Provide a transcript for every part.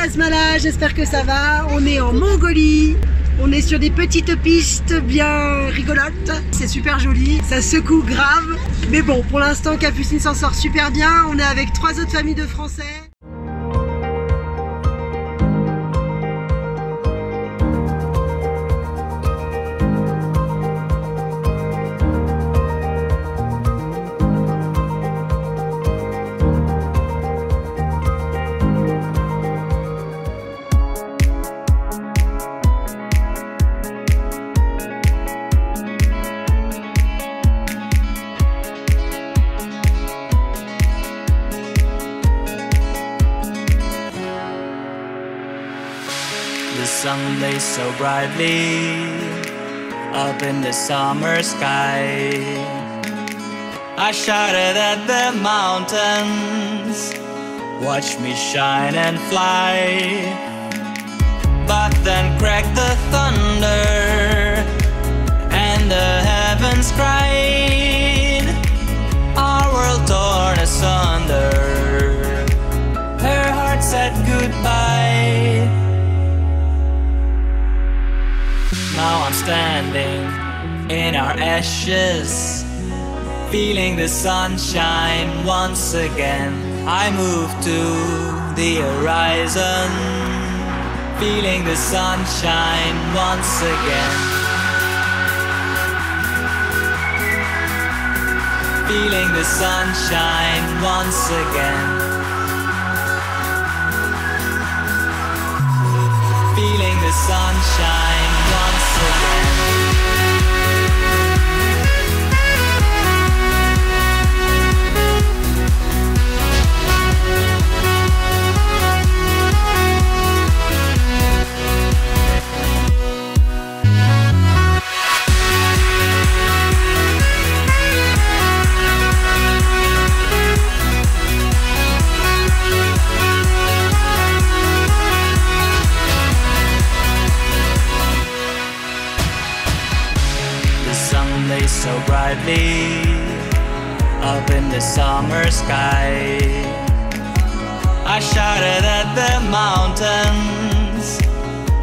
Basmala, j'espère que ça va. On est en Mongolie. On est sur des petites pistes bien rigolotes. C'est super joli, ça secoue grave. Mais bon, pour l'instant, Capucine s'en sort super bien. On est avec 3 autres familles de Français. The sun blazed so brightly up in the summer sky. I shouted at the mountains, watch me shine and fly. But then cracked the thunder and the heavens cried. Our world torn asunder, her heart said goodbye. Now I'm standing in our ashes, feeling the sunshine once again. I move to the horizon, feeling the sunshine once again. Feeling the sunshine once again. Feeling the sunshine once again. So brightly up in the summer sky. I shouted at the mountains,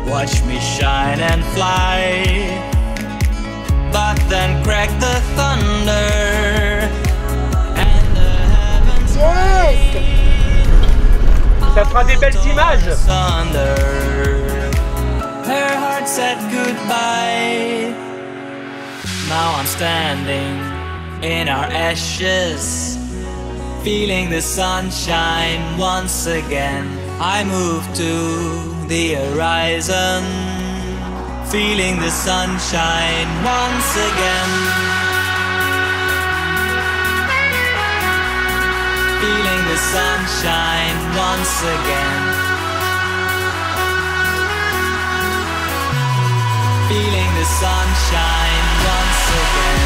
watch me shine and fly. But then cracked the thunder and the heavens cried. Ça fera des belles images. Her heart said goodbye. Now I'm standing in our ashes, feeling the sunshine once again. I move to the horizon, feeling the sunshine once again. Feeling the sunshine once again. Feeling the sunshine once again.